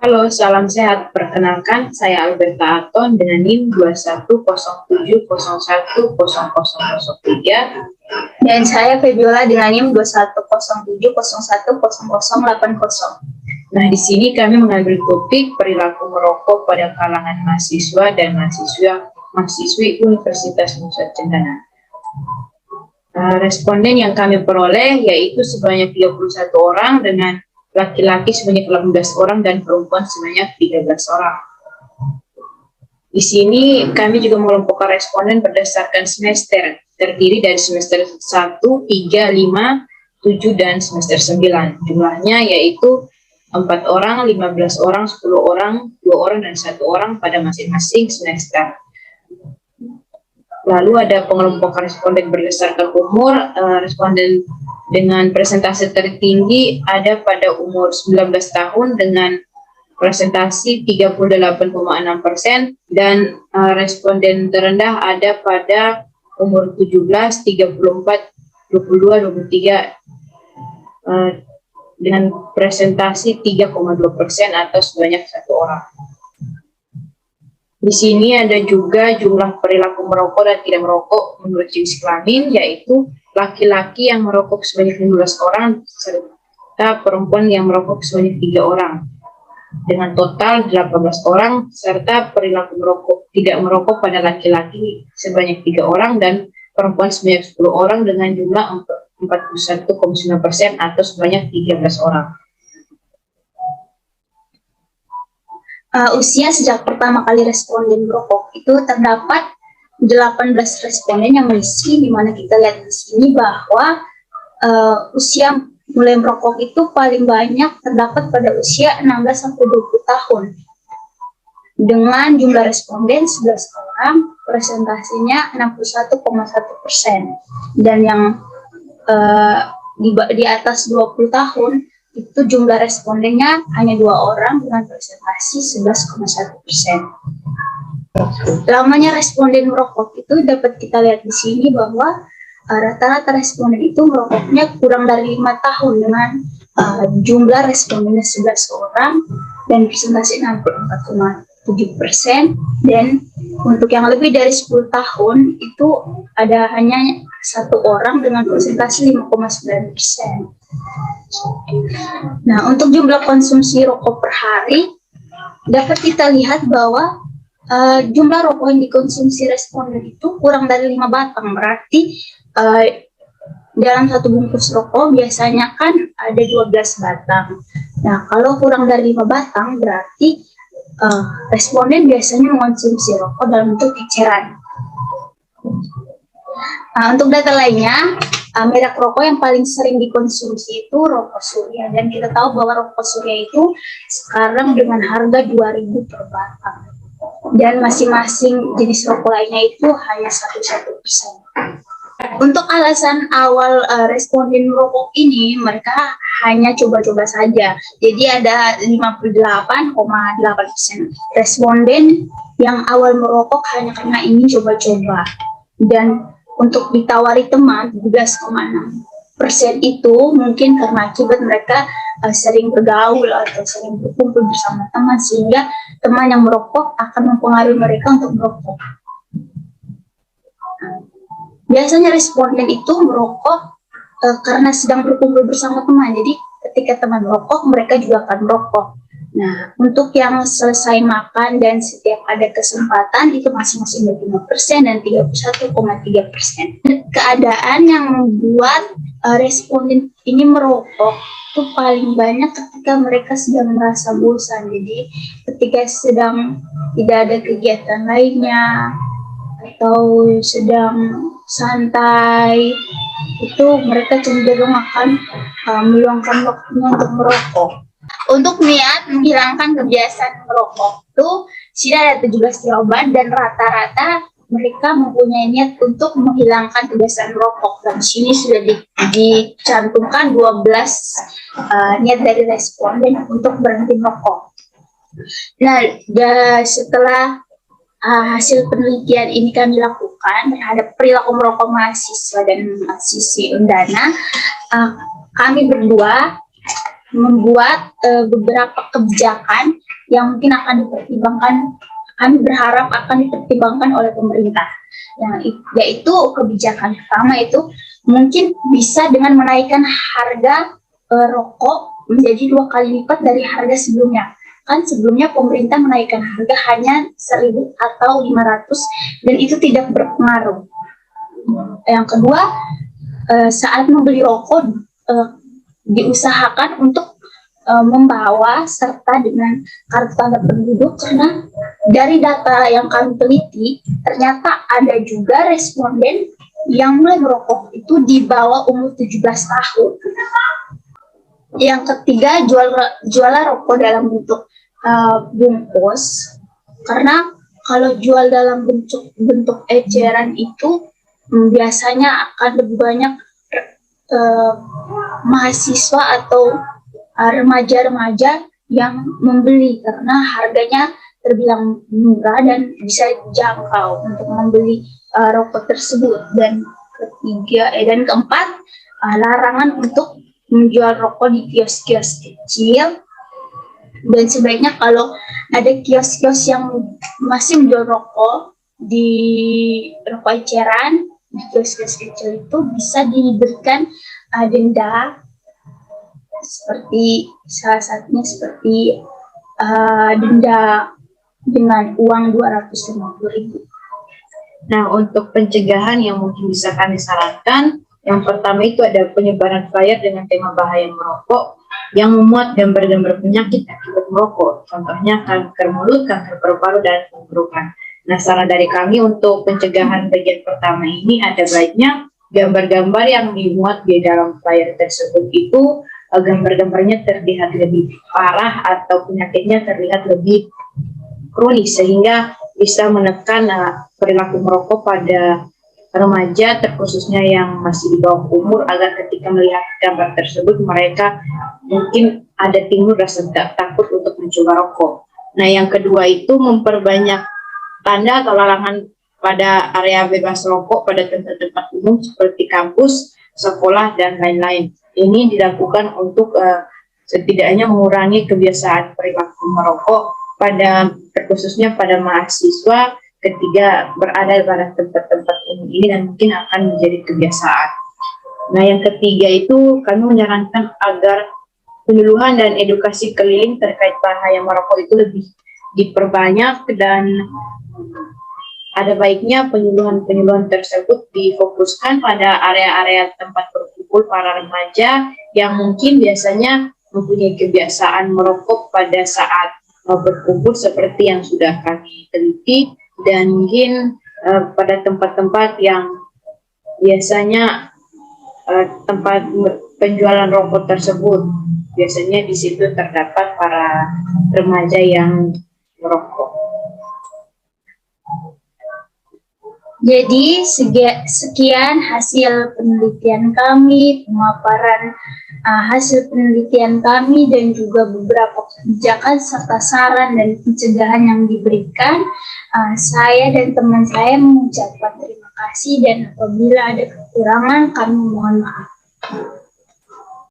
Halo, salam sehat. Perkenalkan, saya Alberta Aton dengan NIM 2107010003. Dan saya Febiola dengan NIM 2107010080. Nah, di sini kami mengambil topik perilaku merokok pada kalangan mahasiswa dan mahasiswi Universitas Nusa Cendana. Responden yang kami peroleh yaitu sebanyak 31 orang dengan laki-laki sebanyak 18 orang dan perempuan sebanyak 13 orang. Di sini kami juga mengelompokkan responden berdasarkan semester, terdiri dari semester 1, 3, 5, 7, dan semester 9. Jumlahnya yaitu 4 orang, 15 orang, 10 orang, 2 orang, dan 1 orang pada masing-masing semester. Lalu ada pengelompokan responden berdasarkan umur. Responden dengan presentasi tertinggi ada pada umur 19 tahun dengan presentasi 38,6%, dan responden terendah ada pada umur 17, 34, 22, 23 dengan presentasi 3,2% atau sebanyak 1 orang. Di sini ada juga jumlah perilaku merokok dan tidak merokok menurut jenis kelamin, yaitu laki-laki yang merokok sebanyak 15 orang serta perempuan yang merokok sebanyak 3 orang. Dengan total 18 orang, serta perilaku tidak merokok pada laki-laki sebanyak 3 orang dan perempuan sebanyak 10 orang dengan jumlah 41,9% atau sebanyak 13 orang. Usia sejak pertama kali responden merokok itu terdapat 18 responden yang mengisi, di mana kita lihat di sini bahwa usia mulai merokok itu paling banyak terdapat pada usia 16-20 tahun. Dengan jumlah responden 11 orang, presentasinya 61,1%. Dan yang di atas 20 tahun, itu jumlah respondennya hanya 2 orang dengan presentasi 11,1%. Lamanya responden merokok itu dapat kita lihat di sini bahwa rata-rata responden itu merokoknya kurang dari 5 tahun dengan jumlah respondennya 11 orang dan presentasi 64,7%, dan untuk yang lebih dari 10 tahun itu ada hanya 1 orang dengan presentasi 5,9%. Nah, untuk jumlah konsumsi rokok per hari dapat kita lihat bahwa jumlah rokok yang dikonsumsi responden itu kurang dari 5 batang, berarti dalam satu bungkus rokok biasanya kan ada 12 batang. Nah, kalau kurang dari 5 batang berarti responden biasanya mengonsumsi rokok dalam bentuk eceran. Untuk data lainnya, merek rokok yang paling sering dikonsumsi itu rokok Surya, dan kita tahu bahwa rokok Surya itu sekarang dengan harga 2.000 per batang, dan masing-masing jenis rokok lainnya itu hanya 1%. Untuk alasan awal responden merokok ini, mereka hanya coba-coba saja. Jadi ada 58,8% responden yang awal merokok hanya karena ingin coba-coba. Dan untuk ditawari teman, 12,6% itu mungkin karena akibat mereka sering bergaul atau sering berkumpul bersama teman, sehingga teman yang merokok akan mempengaruhi mereka untuk merokok. Biasanya responden itu merokok karena sedang berkumpul bersama teman. Jadi ketika teman merokok, mereka juga akan merokok. Nah, untuk yang selesai makan dan setiap ada kesempatan itu masing-masing 25% dan 31,3%. Keadaan yang membuat responden ini merokok itu paling banyak ketika mereka sedang merasa bosan. Jadi ketika sedang tidak ada kegiatan lainnya atau sedang santai, itu mereka cenderung akan meluangkan waktunya untuk merokok. Untuk niat menghilangkan kebiasaan merokok itu sini ada 17 jawaban, dan rata-rata mereka mempunyai niat untuk menghilangkan kebiasaan merokok. Dan di sini sudah dicantumkan 12 niat dari responden untuk berhenti merokok. Nah, setelah hasil penelitian ini kami lakukan terhadap perilaku merokok mahasiswa dan mahasiswi Undana, kami berdua membuat beberapa kebijakan yang mungkin akan dipertimbangkan, kami berharap akan dipertimbangkan oleh pemerintah. Yaitu kebijakan pertama itu mungkin bisa dengan menaikkan harga rokok menjadi 2 kali lipat dari harga sebelumnya. Kan sebelumnya pemerintah menaikkan harga hanya 1.000 atau 500 dan itu tidak berpengaruh. Yang kedua, saat membeli rokok diusahakan untuk membawa serta dengan kartu tanda penduduk, karena dari data yang kami teliti ternyata ada juga responden yang mulai merokok itu di bawah umur 17 tahun. Yang ketiga, jualan rokok dalam bentuk bungkus, karena kalau jual dalam bentuk eceran itu biasanya akan lebih banyak mahasiswa atau remaja-remaja yang membeli karena harganya terbilang murah dan bisa dijangkau untuk membeli rokok tersebut. Dan keempat, larangan untuk menjual rokok di kios-kios kecil, dan sebaiknya kalau ada kios-kios yang masih menjual rokok eceran di kios-kios kecil itu bisa diberikan denda, seperti salah satunya seperti denda dengan uang 250.000. Nah, untuk pencegahan yang mungkin bisa kami sarankan, yang pertama itu ada penyebaran flyer dengan tema bahaya merokok yang memuat gambar-gambar penyakit akibat merokok, contohnya kanker mulut, kanker paru-paru, dan tenggorokan. Nah, saran dari kami untuk pencegahan bagian pertama ini ada baiknya gambar-gambar yang dimuat di dalam flyer tersebut itu gambar-gambarnya terlihat lebih parah atau penyakitnya terlihat lebih kronis, sehingga bisa menekan perilaku merokok pada remaja, terkhususnya yang masih di bawah umur, agar ketika melihat gambar tersebut mereka mungkin ada timbul rasa takut untuk mencoba rokok. Nah, yang kedua itu memperbanyak tanda atau larangan pada area bebas rokok pada tempat-tempat umum seperti kampus, sekolah, dan lain-lain. Ini dilakukan untuk setidaknya mengurangi kebiasaan perilaku merokok terkhususnya pada mahasiswa ketika berada pada tempat-tempat umum ini, dan mungkin akan menjadi kebiasaan. Nah, yang ketiga itu kami menyarankan agar penyuluhan dan edukasi keliling terkait bahaya merokok itu lebih diperbanyak, dan ada baiknya penyuluhan tersebut difokuskan pada area-area tempat berkumpul para remaja yang mungkin biasanya mempunyai kebiasaan merokok pada saat berkumpul seperti yang sudah kami teliti, dan mungkin pada tempat-tempat yang biasanya tempat penjualan rokok tersebut, biasanya di situ terdapat para remaja yang merokok. Jadi sekian hasil penelitian kami, pemaparan hasil penelitian kami, dan juga beberapa kebijakan serta saran dan pencegahan yang diberikan. Saya dan teman saya mengucapkan terima kasih, dan apabila ada kekurangan kami mohon maaf.